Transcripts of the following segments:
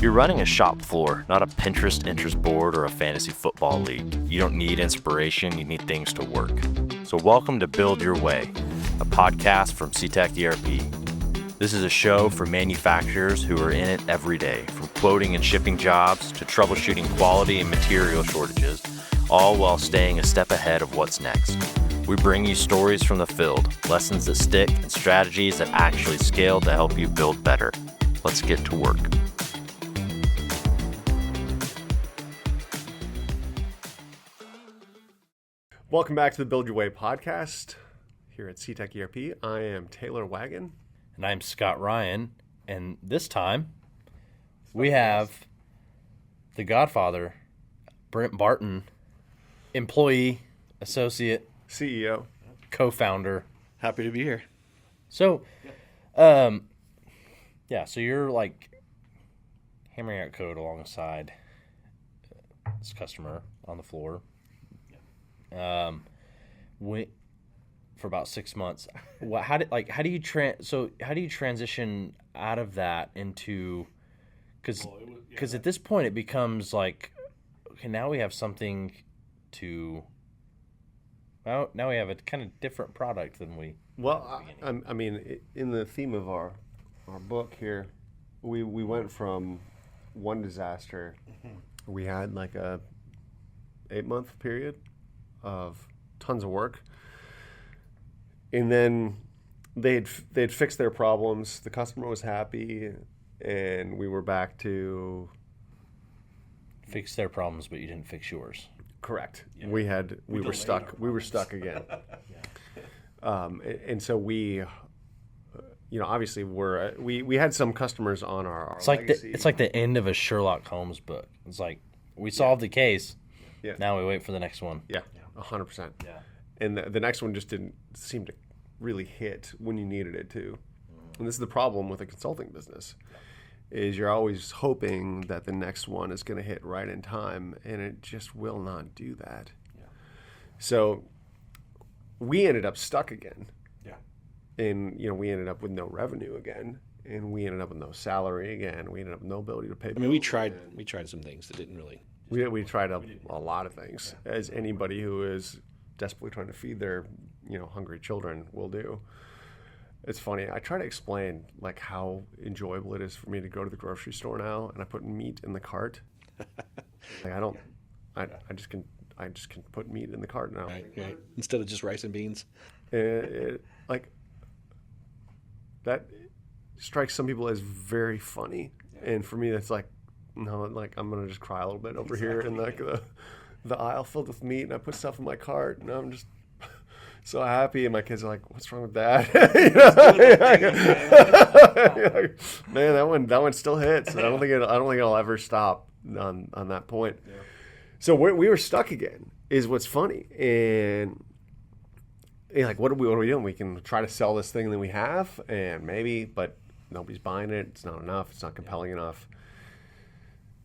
You're running a shop floor, not a Pinterest interest board or a fantasy football league. You don't need inspiration, you need things to work. So welcome to Build Your Way, a podcast from Cetec ERP. This is a show for manufacturers who are in it every day, from quoting and shipping jobs to troubleshooting quality and material shortages, all while staying a step ahead of what's next. We bring you stories from the field, lessons that stick, and strategies that actually scale to help you build better. Let's get to work. Welcome back to the Build Your Way podcast here at Cetec ERP. I am Taylor Wagon. And I'm Scott Ryan. And this time, we have the Godfather, Brent Barton, employee, associate, CEO, co-founder. Happy to be here. So, so you're like hammering out code alongside this customer on the floor. For about 6 months. How do you transition out of that into, because at this point it becomes like, okay, now we have something to. Now we have a kind of different product than we. Well, I mean, in the theme of our book here, we went from one disaster. We had like a 8-month period of tons of work, and then they'd fixed their problems. The customer was happy, and we were back to fix their problems, but you didn't fix yours. Correct. Yeah. We were stuck. We were stuck again. And so we, obviously we had some customers on our legacy. It's like the end of a Sherlock Holmes book. It's like we solved the case. Yeah. Now we wait for the next one. Yeah. 100%. Yeah. And the next one just didn't seem to really hit when you needed it to. And this is the problem with a consulting business, is you're always hoping that the next one is going to hit right in time, and it just will not do that. Yeah. So we ended up stuck again. Yeah. And, we ended up with no revenue again, and we ended up with no salary again. We ended up with no ability to pay. I mean, we tried some things that didn't really. We tried a lot of things, as anybody who is desperately trying to feed their, hungry children will do. It's funny. I try to explain like how enjoyable it is for me to go to the grocery store now, and I put meat in the cart. I just can put meat in the cart now. Right. Instead of just rice and beans. Like that strikes some people as very funny, and for me, that's like. No, like I'm gonna just cry a little bit over here in like the aisle filled with meat, and I put stuff in my cart, and I'm just so happy. And my kids are like, "What's wrong with that?" Man, that one still hits. I don't think I'll ever stop on that point. Yeah. So we were stuck again. Is what's funny, and like what are we doing? We can try to sell this thing that we have, and maybe, but nobody's buying it. It's not enough. It's not compelling enough.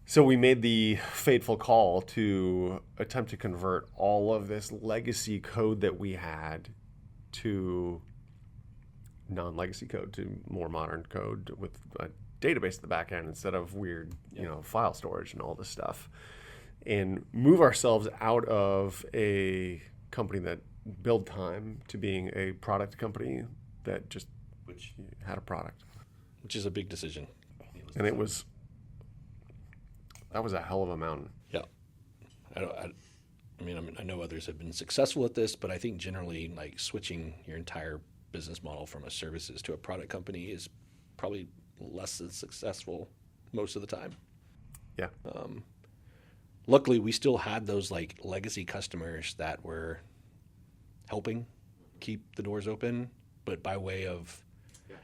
So we made the fateful call to attempt to convert all of this legacy code that we had to non-legacy code, to more modern code with a database at the back end instead of weird, file storage and all this stuff, and move ourselves out of a company that billed time to being a product company that just had a product. Which is a big decision. And that was a hell of a mountain. Yeah. I know others have been successful at this, but I think generally like switching your entire business model from a services to a product company is probably less than successful most of the time. Yeah. Luckily, we still had those like legacy customers that were helping keep the doors open, but by way of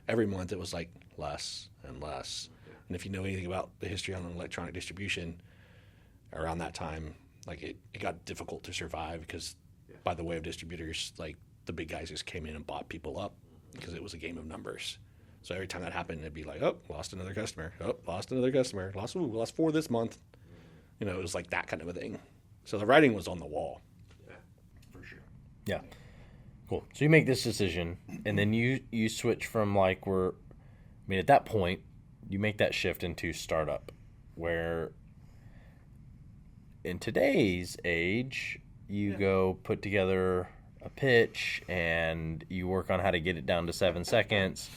every month it was like less and less. And if you know anything about the history on electronic distribution, around that time, like it got difficult to survive because by the way of distributors, like the big guys just came in and bought people up because it was a game of numbers. So every time that happened, it'd be like, oh, lost another customer. Oh, lost another customer. Lost 4 this month. It was like that kind of a thing. So the writing was on the wall. Yeah, for sure. Yeah. Cool. So you make this decision, and then you switch from at that point, you make that shift into startup. where in today's age, you go put together a pitch and you work on how to get it down to 7 seconds,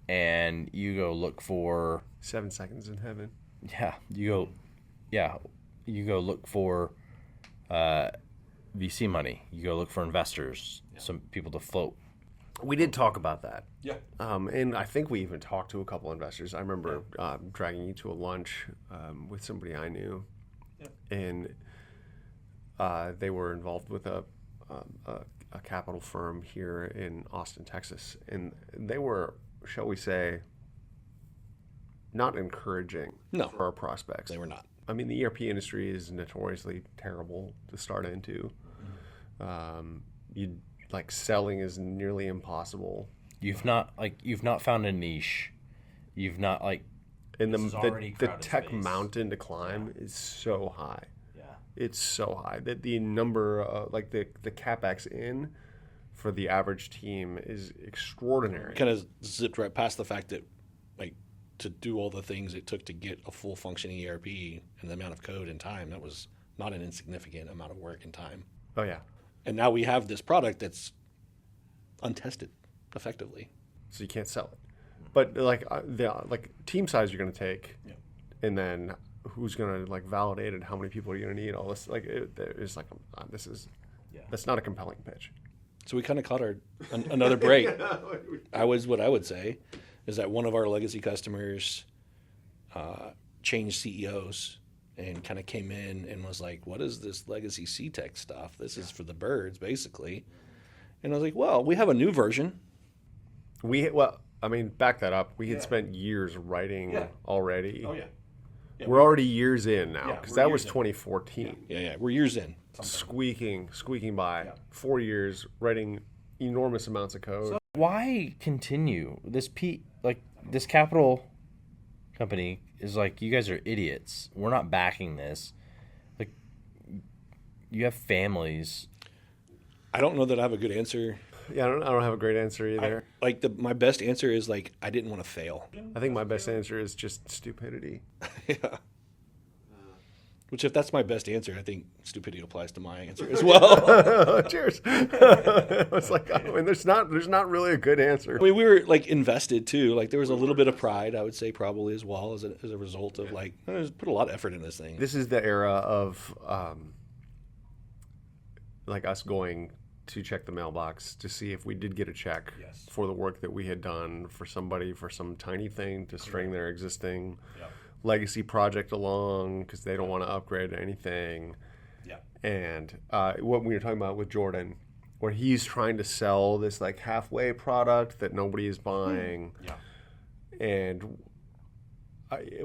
and you go look for 7 seconds in heaven. you go look for VC money. You go look for investors, some people to float. We did talk about that. Yeah. And I think we even talked to a couple investors. I remember dragging you to a lunch with somebody I knew, and they were involved with a capital firm here in Austin, Texas, and they were, shall we say, not encouraging for our prospects. They were not. I mean, the ERP industry is notoriously terrible to start into. Selling is nearly impossible. You've not found a niche. You've not and the tech mountain to climb is so high. Yeah, it's so high that the number the capex in for the average team is extraordinary. Kind of zipped right past the fact that to do all the things it took to get a full functioning ERP and the amount of code and time, that was not an insignificant amount of work and time. Oh yeah. And now we have this product that's untested effectively. So you can't sell it. But the team size you're going to take, and then who's going to validate it? How many people are you going to need? All this that's not a compelling pitch. So we kind of caught another break. What I would say is that one of our legacy customers changed CEOs and kind of came in and was like, what is this legacy Cetec stuff? This is for the birds, basically. And I was like, well, we have a new version. Back that up. We had spent years writing already. Oh, yeah. We're already years in now, because that was 2014. Yeah, we're years in. Squeaking by. 4 years writing enormous amounts of code. So why continue this? This capital company is you guys are idiots. We're not backing this. You have families. I don't know that I have a good answer. Yeah, I don't have a great answer either. My best answer is I didn't want to fail. I think my best answer is just stupidity. Yeah. Which, if that's my best answer, I think stupidity applies to my answer as well. Cheers. It's there's not really a good answer. We were invested too. There was a little bit of pride, I would say, probably as well as a result of put a lot of effort in this thing. This is the era of us going to check the mailbox to see if we did get a check for the work that we had done for somebody for some tiny thing to string their existing legacy project along because they don't want to upgrade to anything. Yeah. And what we were talking about with Jordan, where he's trying to sell this halfway product that nobody is buying. Yeah. And they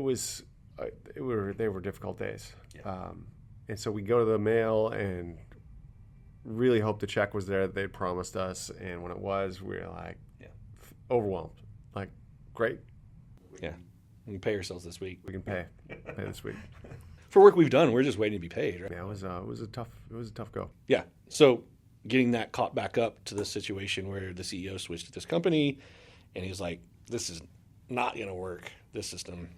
were difficult days. Yeah. And so we go to the mail and really hope the check was there that they'd promised us. And when it was, we were overwhelmed. Great. Yeah. We can pay ourselves this week. We can pay this week. For work we've done, we're just waiting to be paid, right? Yeah, it was a tough go. Yeah. So getting that caught back up to the situation where the CEO switched to this company, and he's like, "This is not going to work, this system."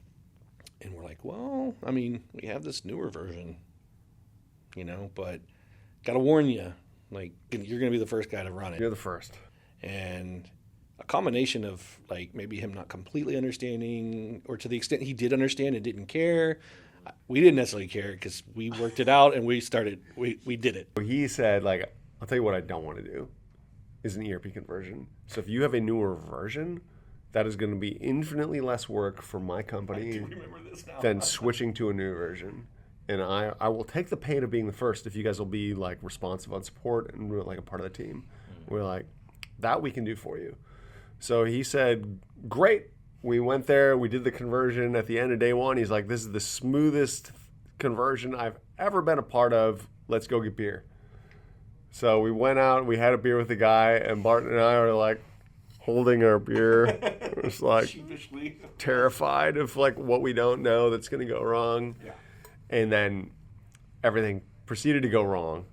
And we're like, "Well, we have this newer version, but got to warn you, you're going to be the first guy to run it. You're the first." And a combination of maybe him not completely understanding, or to the extent he did understand and didn't care. We didn't necessarily care because we worked it out and we did it. He said, I'll tell you what I don't want to do is an ERP conversion. So if you have a newer version, that is going to be infinitely less work for my company than switching to a new version. And I will take the pain of being the first if you guys will be responsive on support and really a part of the team. Mm-hmm. We're that we can do for you. So he said, great. We went there. We did the conversion. At the end of day one, he's like, this is the smoothest conversion I've ever been a part of. Let's go get beer. So we went out. We had a beer with the guy, and Barton and I were holding our beer. It was sheepishly terrified of what we don't know that's going to go wrong. Yeah. And then everything proceeded to go wrong.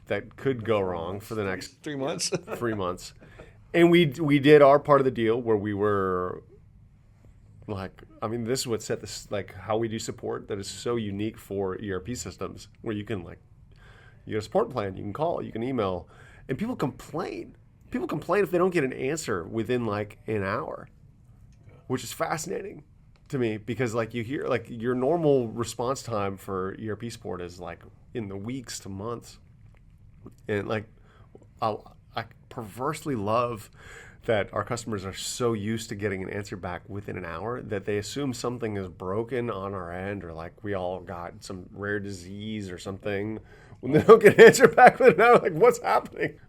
That could go wrong for the next 3 months. 3 months. And we did our part of the deal where we were like, I mean, this is what set this, like, how we do support that is so unique for ERP systems, where you can, like, you get a support plan, you can call, you can email, and people complain. People complain if they don't get an answer within, like, an hour, which is fascinating to me, because, like, you hear, like, your normal response time for ERP support is, like, in the weeks to months. And, like, I perversely love that our customers are so used to getting an answer back within an hour that they assume something is broken on our end, or like we all got some rare disease or something. When they don't get an answer back within an hour, like, what's happening?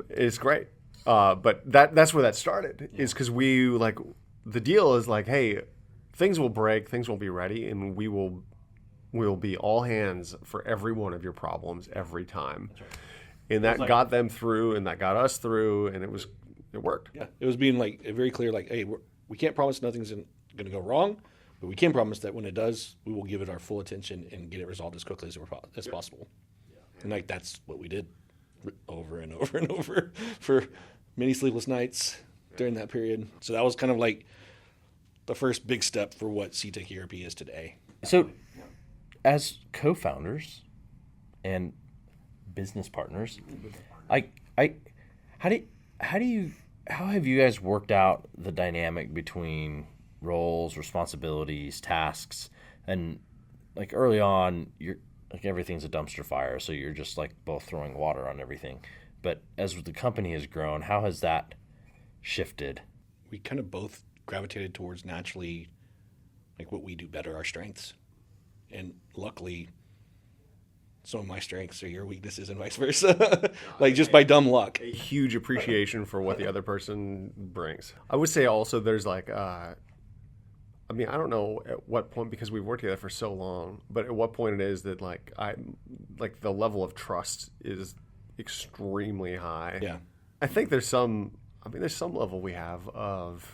It's great. But that's where that started, is because we, like, the deal is like, hey, things will break, things won't be ready, and we'll be all hands for every one of your problems every time. That's right. And that got them through, and that got us through, and it worked. Yeah, it was being like very clear, like, hey, we can't promise nothing's going to go wrong, but we can promise that when it does, we will give it our full attention and get it resolved as quickly as possible. Yeah. And like that's what we did over and over and over for many sleepless nights during that period. So that was kind of like the first big step for what Cetec ERP is today. So, as co-founders and business partners, how have you guys worked out the dynamic between roles, responsibilities, tasks, and like early on, you're like everything's a dumpster fire, so you're just like both throwing water on everything. But as the company has grown, how has that shifted? We kind of both gravitated towards naturally, like what we do better, our strengths, and luckily, some of my strengths are your weaknesses and vice versa, like just by dumb luck. A huge appreciation for what the other person brings. I would say also there's like, I mean, I don't know at what point, because we've worked together for so long, but at what point it is that like the level of trust is extremely high. Yeah. I think there's some level we have of,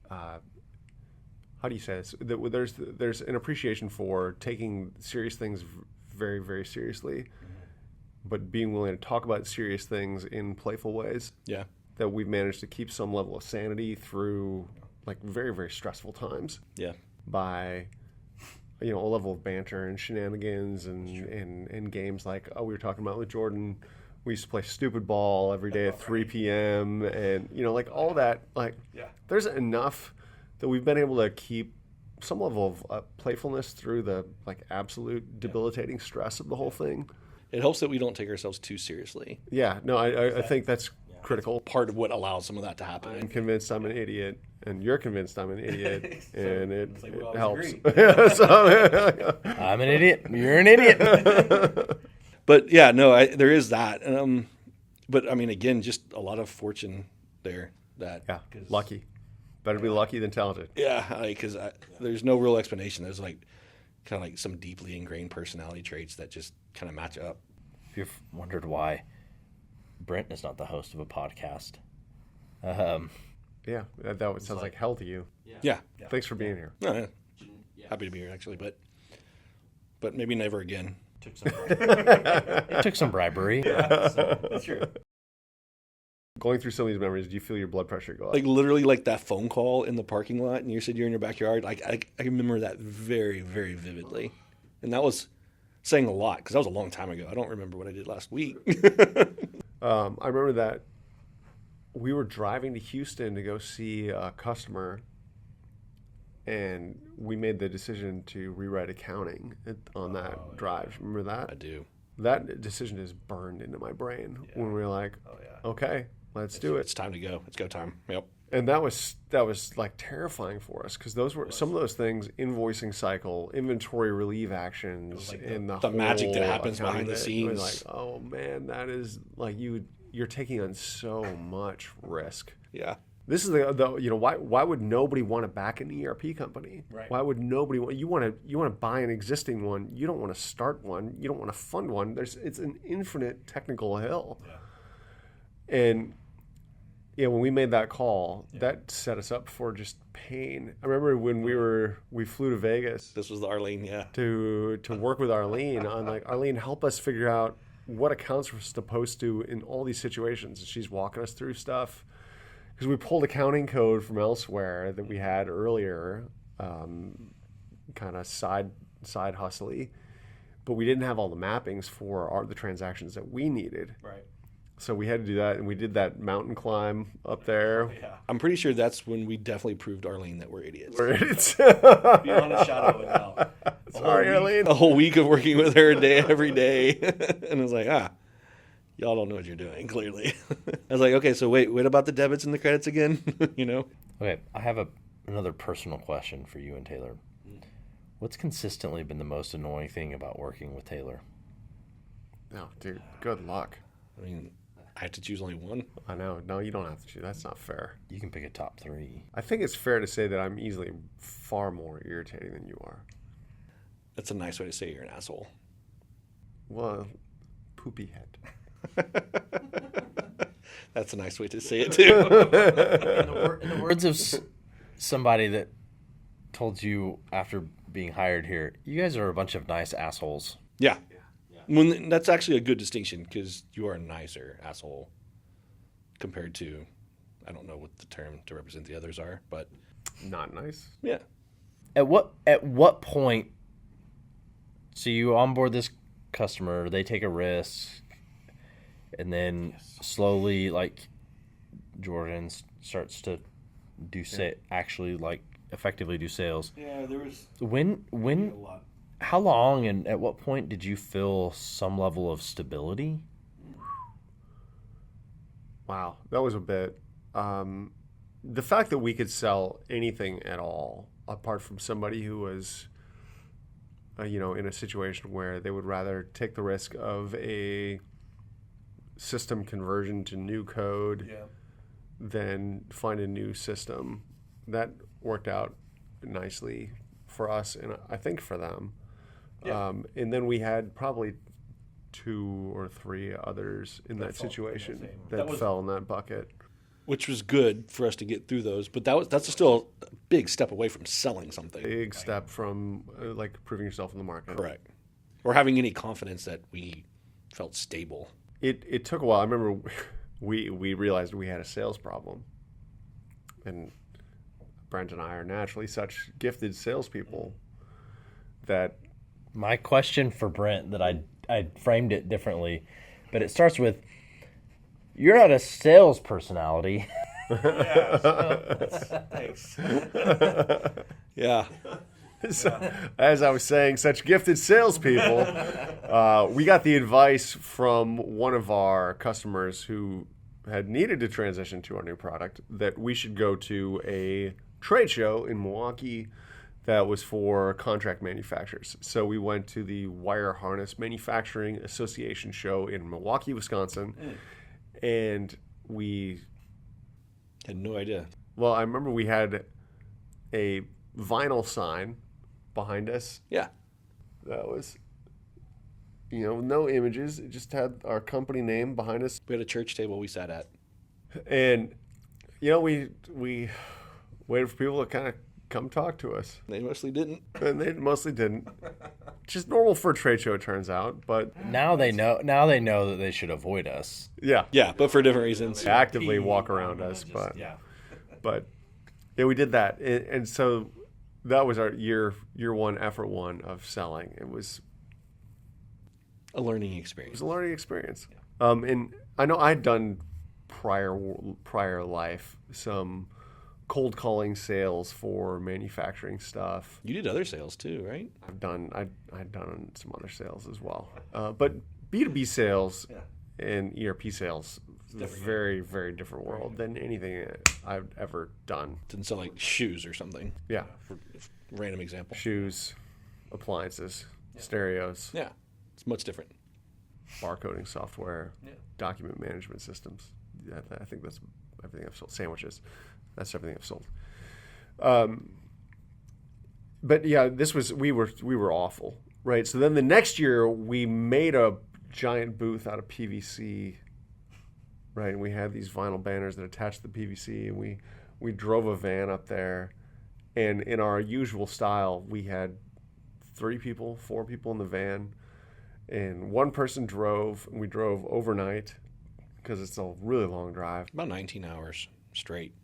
how do you say this? There's an appreciation for taking serious things very, very seriously, but being willing to talk about serious things in playful ways. Yeah. That we've managed to keep some level of sanity through like very, very stressful times. Yeah. By, a level of banter and shenanigans and games like, we were talking about with Jordan. We used to play stupid ball every day at 3 p.m. and, like all that, like, there's enough that we've been able to keep some level of playfulness through the like absolute debilitating stress of the whole thing. It helps that we don't take ourselves too seriously. Yeah, no, I think that's critical. Part of what allows some of that to happen. I'm convinced I'm an idiot, and you're convinced I'm an idiot, and it helps. I'm an idiot. You're an idiot. But yeah, no, there is that. But I mean, again, just a lot of fortune there. Lucky. Better be lucky than talented. Yeah, because there's no real explanation. There's like kind of like some deeply ingrained personality traits that just kind of match up. If you've wondered why Brent is not the host of a podcast, yeah, that sounds like hell to you. Yeah. Thanks for being here. No, happy to be here actually, but maybe never again. Took some bribery. Yeah, that's true. Going through some of these memories, do you feel your blood pressure go up? Like literally like that phone call in the parking lot and you said you're in your backyard. Like I remember that very, very vividly. And that was saying a lot because that was a long time ago. I don't remember what I did last week. I remember that we were driving to Houston to go see a customer, and we made the decision to rewrite accounting on that drive. Remember that? I do. That decision is burned into my brain when we were like, okay, let's do it. It's time to go. It's go time. Yep. And that was like terrifying for us because those were some of those things: invoicing cycle, inventory relief actions, like and the magic that happens behind the scenes. Like, oh man, that is like you're taking on so much risk. Yeah. This is the why would nobody want to back an ERP company? Right. Why would nobody want you want to buy an existing one? You don't want to start one. You don't want to fund one. It's an infinite technical hill. Yeah. And when we made that call, that set us up for just pain. I remember when we flew to Vegas. This was the Arlene, to work with Arlene on like, Arlene, help us figure out what accounts we're supposed to in all these situations. And she's walking us through stuff. because we pulled accounting code from elsewhere that we had earlier, kind of side hustly, but we didn't have all the mappings for the transactions that we needed. Right. So we had to do that, and we did that mountain climb up there. Yeah. I'm pretty sure that's when we definitely proved Arlene that we're idiots. We're idiots. Beyond a shadow of a doubt. Sorry, Arlene. A whole week of working with her every day. And I was like, y'all don't know what you're doing, clearly. I was like, okay, so wait about the debits and the credits again? Okay, I have another personal question for you and Taylor. What's consistently been the most annoying thing about working with Taylor? No, dude, good luck. I mean, I have to choose only one. I know. No, you don't have to choose. That's not fair. You can pick a top 3. I think it's fair to say that I'm easily far more irritating than you are. That's a nice way to say you're an asshole. Well, poopy head. That's a nice way to say it, too. In the words of somebody that told you after being hired here, you guys are a bunch of nice assholes. Yeah. When that's actually a good distinction, because you are a nicer asshole compared to, I don't know what the term to represent the others are, but Not nice. yeah. At what point, so you onboard this customer, they take a risk, and then slowly, like, Jordan starts to do actually, like, effectively do sales. Yeah, there was When a lot. how long and at what point did you feel some level of stability? Wow, that was a bit. The fact that we could sell anything at all, apart from somebody who was, in a situation where they would rather take the risk of a system conversion to new code than find a new system, that worked out nicely for us and I think for them. Yeah. And then we had probably 2 or 3 others in that situation that fell in that bucket. Which was good for us to get through those, but that's still a big step away from selling something. Big step from proving yourself in the market. Correct. Or having any confidence that we felt stable. It took a while. I remember we realized we had a sales problem, and Brent and I are naturally such gifted salespeople that. My question for Brent that I framed it differently, but it starts with, you're not a sales personality. Thanks. Yeah. So, as I was saying, such gifted salespeople. We got the advice from one of our customers who had needed to transition to our new product that we should go to a trade show in Milwaukee that was for contract manufacturers. So we went to the Wire Harness Manufacturing Association show in Milwaukee, Wisconsin, and we Had no idea. Well, I remember we had a vinyl sign behind us. Yeah. That was, no images. It just had our company name behind us. We had a church table we sat at. And, we waited for people to kind of come talk to us. They mostly didn't. And they mostly didn't. Just normal for a trade show, it turns out. But Now they know that they should avoid us. yeah, Yeah, but for different reasons. actively walk around us. But we did that. And so that was our year one, effort one of selling. It was A learning experience. a learning experience. And I know I'd done prior life some cold calling sales for manufacturing stuff. You did other sales too, right? I'd done some other sales as well. But B2B sales and ERP sales is a very, very different world than anything I've ever done. Didn't sell like shoes or something. Yeah. For random example. Shoes, appliances, stereos, Yeah. It's much different. barcoding software, document management systems. I think that's everything I've sold. Sandwiches. That's everything I've sold. But yeah, we were awful, right? So then the next year we made a giant booth out of PVC, right? And we had these vinyl banners that attached to the PVC, and we drove a van up there, and in our usual style, we had 4 people in the van, and one person drove, and we drove overnight because it's a really long drive. About 19 hours. straight.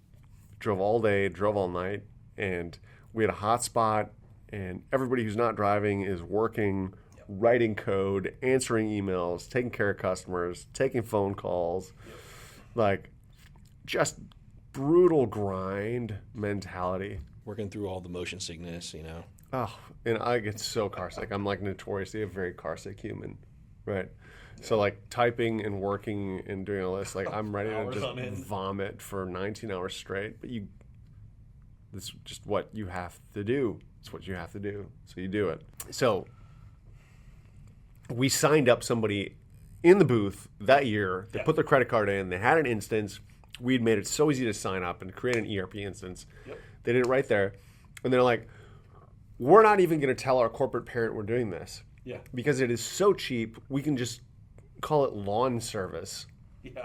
Drove all day, drove all night, and we had a hotspot, and everybody who's not driving is working, writing code, answering emails, taking care of customers, taking phone calls, like just brutal grind mentality. Working through all the motion sickness, Oh, and I get so carsick. I'm like notoriously a very carsick human, right? So like typing and working and doing all this, like I'm ready to just vomit for 19 hours straight. But this is just what you have to do. It's what you have to do. So you do it. So we signed up somebody in the booth that year. They put their credit card in. They had an instance. We'd made it so easy to sign up and create an ERP instance. They did it right there. And they're like, we're not even going to tell our corporate parent we're doing this. Because it is so cheap, we can just call it lawn service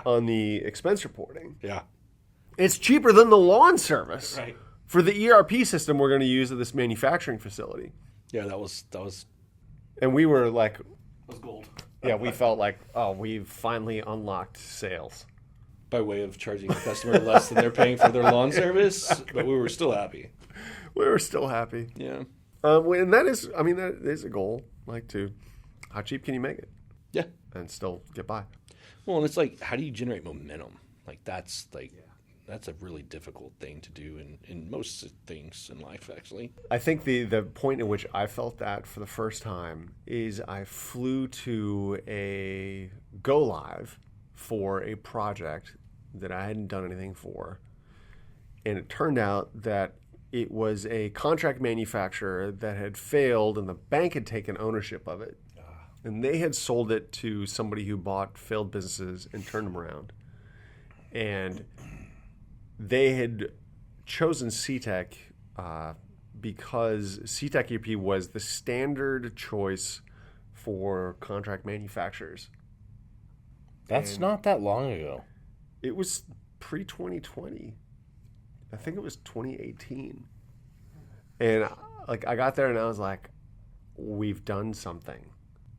on the expense reporting. It's cheaper than the lawn service for the ERP system we're going to use at this manufacturing facility. That was And we were like, was gold. We felt like, oh, we've finally unlocked sales. By way of charging the customer less than they're paying for their lawn service, but we were still happy. We were still happy. Yeah. And that is a goal. Like, how cheap can you make it? Yeah. And still get by. Well, and it's like, how do you generate momentum? That's a really difficult thing to do in most things in life, actually. I think the point at which I felt that for the first time is I flew to a go live for a project that I hadn't done anything for. And it turned out that it was a contract manufacturer that had failed and the bank had taken ownership of it. And they had sold it to somebody who bought failed businesses and turned them around. And they had chosen Cetec because Cetec ERP was the standard choice for contract manufacturers. That's not that long ago. It was pre-2020. I think it was 2018. And I got there and I was like, we've done something.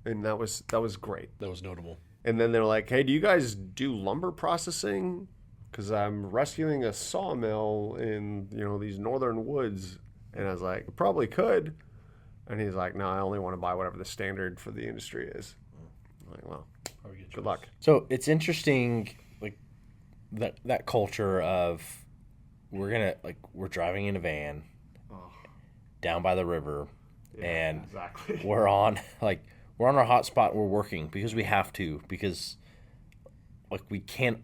And that was great. That was notable. And then they're like, hey, do you guys do lumber processing? Because I'm rescuing a sawmill in these northern woods. And I was like, probably could. And he's like, no, I only want to buy whatever the standard for the industry is. I'm like, well, good luck. So it's interesting, like that culture of we're driving in a van down by the river, and we're on our hotspot. We're working because we have to, because we can't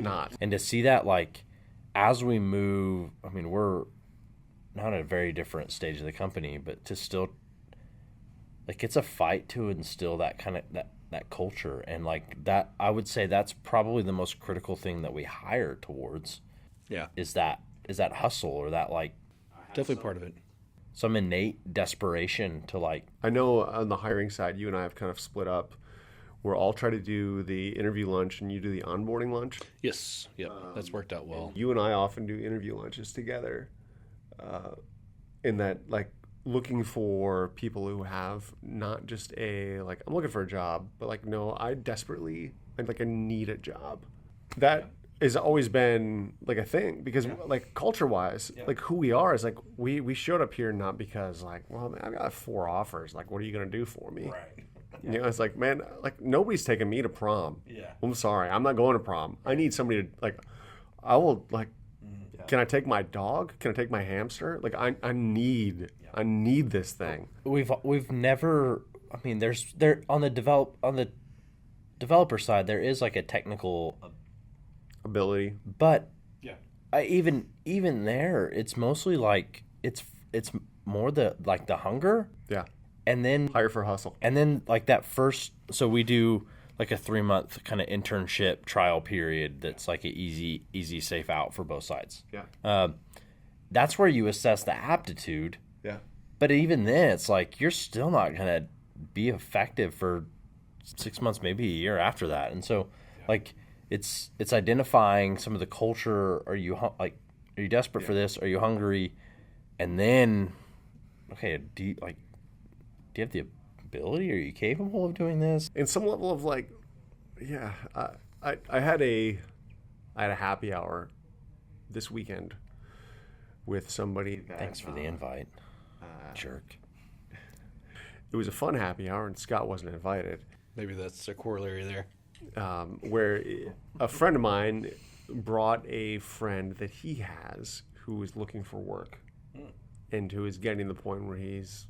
not. And to see that, as we move, I mean, we're not at a very different stage of the company, but to still, it's a fight to instill that kind of that culture. And that, I would say that's probably the most critical thing that we hire towards. Yeah. Is that hustle, or that definitely part of it. Some innate desperation to I know on the hiring side, you and I have kind of split up. We're all trying to do the interview lunch, and you do the onboarding lunch. Yes. Yep. That's worked out well. You and I often do interview lunches together. In that, looking for people who have not just I'm looking for a job, but no, I desperately, I need a job. That has always been a thing, because culture wise, who we are is we showed up here not because well, man, I've got 4 offers. What are you going to do for me? Right. It's man, nobody's taking me to prom. Yeah. I'm sorry, I'm not going to prom. I need somebody to I will Can I take my dog? Can I take my hamster? I need this thing. We've never. I mean, there on the developer side, there is a technical ability, but even there, it's mostly it's more the hunger. Yeah. And then hire for hustle. And then that first, so we do a 3-month kind of internship trial period that's an easy safe out for both sides. Yeah. That's where you assess the aptitude. Yeah. But even then, it's you're still not going to be effective for 6 months, maybe a year after that. And so it's identifying some of the culture. Are you desperate for this? Are you hungry? And then, okay, do you have the ability? Are you capable of doing this? And some level of I had a happy hour this weekend with somebody. Thanks for the invite, jerk. It was a fun happy hour, and Scott wasn't invited. Maybe that's a corollary there. Where a friend of mine brought a friend that he has who is looking for work and who is getting to the point where he's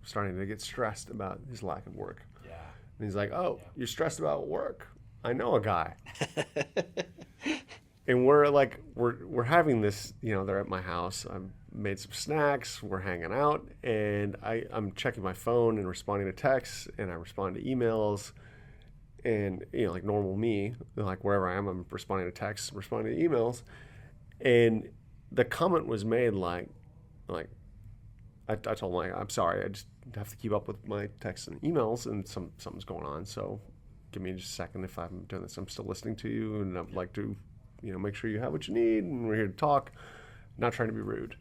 starting to get stressed about his lack of work. Yeah. And he's like, "Oh, you're stressed about work? I know a guy." And we're having this, they're at my house. I've made some snacks. We're hanging out, and I'm checking my phone and responding to texts, and I respond to emails, and like normal me, like wherever I am, I'm responding to texts, responding to emails, and the comment was made like I told him, I'm sorry, I just have to keep up with my texts and emails, and something's going on. So give me just a second if I'm doing this. I'm still listening to you, and I'd like to, make sure you have what you need, and we're here to talk. Not trying to be rude.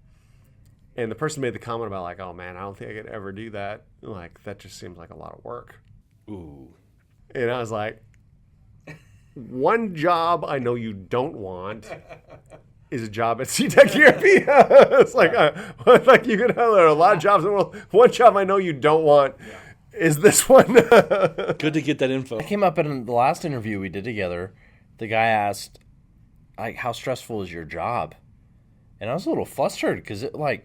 And the person made the comment about like, "Oh man, I don't think I could ever do that. Like that just seems like a lot of work." Ooh. And I was like, one job I know you don't want is a job at Cetec ERP. It's like, you could have, there are a lot of jobs in the world. One job I know you don't want is this one. Good to get that info. It came up in the last interview we did together. The guy asked, like, how stressful is your job? And I was a little flustered because what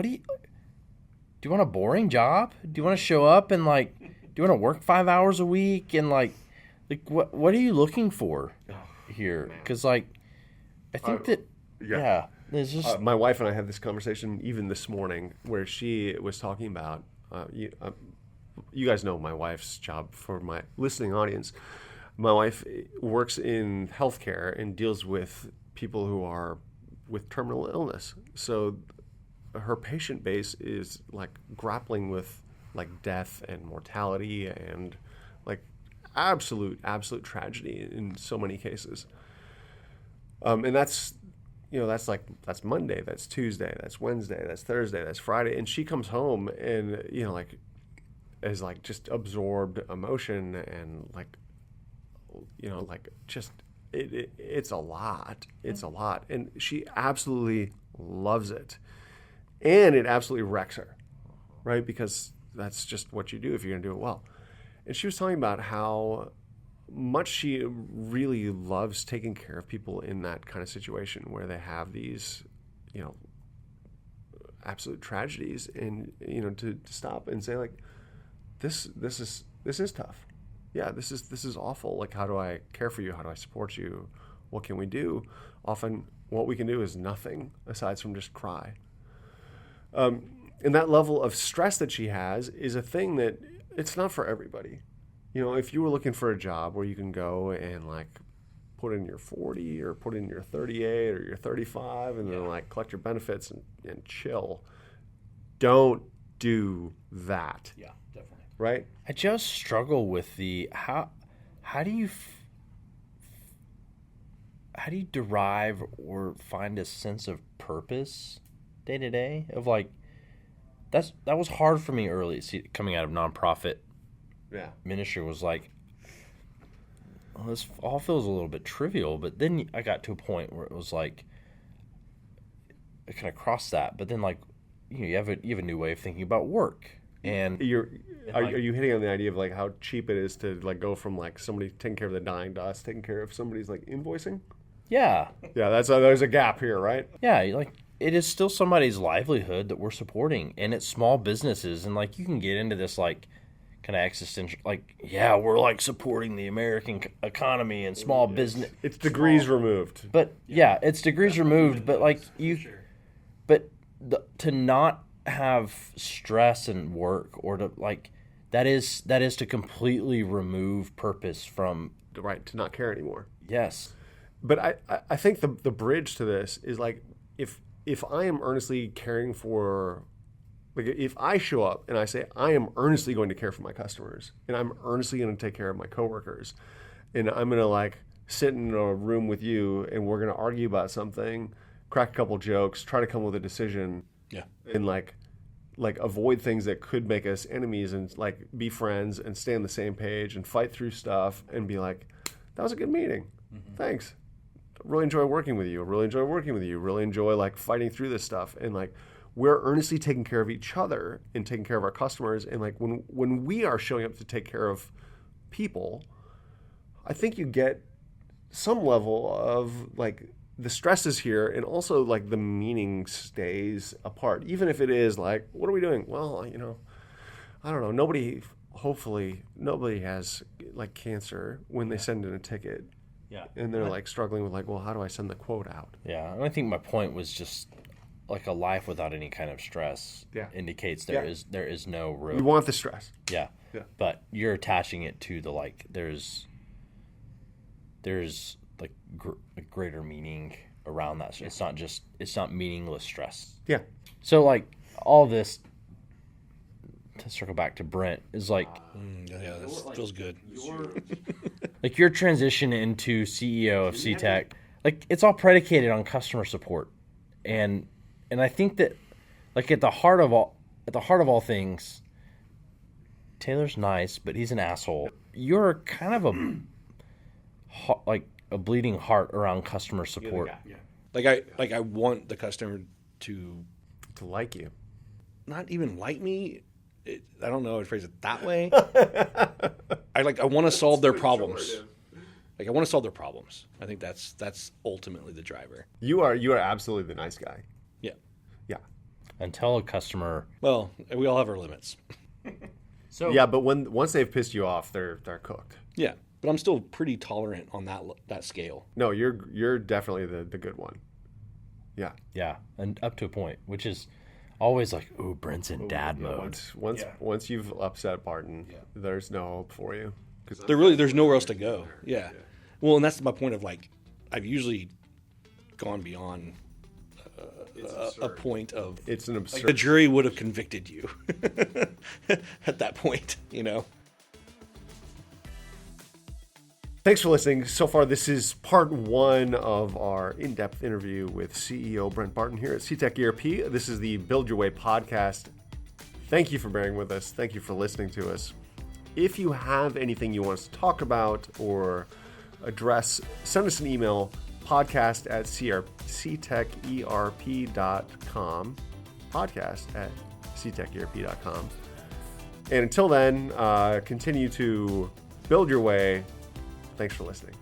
do you want a boring job? Do you want to show up and do you want to work 5 hours a week? And what are you looking for here? Because I think it's just my wife and I had this conversation even this morning where she was talking about you guys know my wife's job. For my listening audience, my wife works in healthcare and deals with people who are with terminal illness. So her patient base is grappling with death and mortality and absolute tragedy in so many cases. And that's that's Monday, that's Tuesday, that's Wednesday, that's Thursday, that's Friday, and she comes home and is just absorbed emotion and it's a lot. It's a lot, and she absolutely loves it, and it absolutely wrecks her, right? Because that's just what you do if you're going to do it well. And she was talking about how much she really loves taking care of people in that kind of situation where they have these, absolute tragedies, and to stop and say this is tough. Yeah, this is awful. How do I care for you? How do I support you? What can we do? Often, what we can do is nothing aside from just cry. And that level of stress that she has is a thing that it's not for everybody. If you were looking for a job where you can go and put in your 40 or put in your 38 or your 35 and then collect your benefits and chill, don't do that. Yeah, definitely. Right? I just struggle with the how do you derive or find a sense of purpose day to day of that was hard for me early. Coming out of nonprofit ministry was this all feels a little bit trivial, but then I got to a point where it was I kind of crossed that, but then you have a new way of thinking about work. And are you hitting on the idea of how cheap it is to go from somebody taking care of the dying to us taking care of somebody's invoicing? Yeah. Yeah, there's a gap here, right? Yeah, it is still somebody's livelihood that we're supporting, and it's small businesses, and you can get into this kind of existential we're supporting the American economy and small business. It's degrees removed. But it's degrees removed, but to not have stress and work or to that is to completely remove purpose from to not care anymore. Yes. But I think the bridge to this is if I am earnestly caring for, if I show up and I say I am earnestly going to care for my customers and I'm earnestly going to take care of my coworkers and I'm going to sit in a room with you and we're going to argue about something, crack a couple jokes, try to come up with a decision. Yeah. And avoid things that could make us enemies and be friends and stay on the same page and fight through stuff and be that was a good meeting. Mm-hmm. Thanks. really enjoy working with you. I really enjoy working with you. Really enjoy like fighting through this stuff. And like we're earnestly taking care of each other and taking care of our customers. And like when we are showing up to take care of people, I think you get some level of like the stress is here, and also like the meaning stays apart. Even if it is like, what are we doing? Well, I don't know. Hopefully nobody has like cancer when they send in a ticket. Yeah. And they're like struggling with like, well, how do I send the quote out? Yeah. And I think my point was just like a life without any kind of stress indicates there is no real. You want the stress. Yeah. Yeah. But you're attaching it to the like there's like a greater meaning around that. So it's not meaningless stress. Yeah. So like all this, to circle back to Brent, is like this feels good. like your transition into CEO of Cetec, like it's all predicated on customer support, and I think that like at the heart of all things, Taylor's nice, but he's an asshole. You're kind of a bleeding heart around customer support. Like I want the customer to like you, not even like me. I don't know how to phrase it that way. I want to solve their problems. Like I want to solve their problems. I think that's ultimately the driver. You are absolutely the nice guy. Yeah. Yeah. Until a customer. Well, we all have our limits. So yeah, but once they've pissed you off, they're cooked. Yeah, but I'm still pretty tolerant on that scale. No, you're definitely the good one. Yeah. Yeah, and up to a point, which is always like, ooh, Brent's in dad mode. Once you've upset Barton, there's no hope for you. There's nowhere else to go. Yeah. Well, and that's my point of like, I've usually gone beyond a point of it's an absurd. Like the jury would have convicted you at that point, Thanks for listening. So far, this is part 1 of our in-depth interview with CEO Brent Barton here at Cetec ERP. This is the Build Your Way podcast. Thank you for bearing with us. Thank you for listening to us. If you have anything you want us to talk about or address, send us an email, podcast@ctecherp.com, podcast@ctecherp.com. And until then, continue to build your way. Thanks for listening.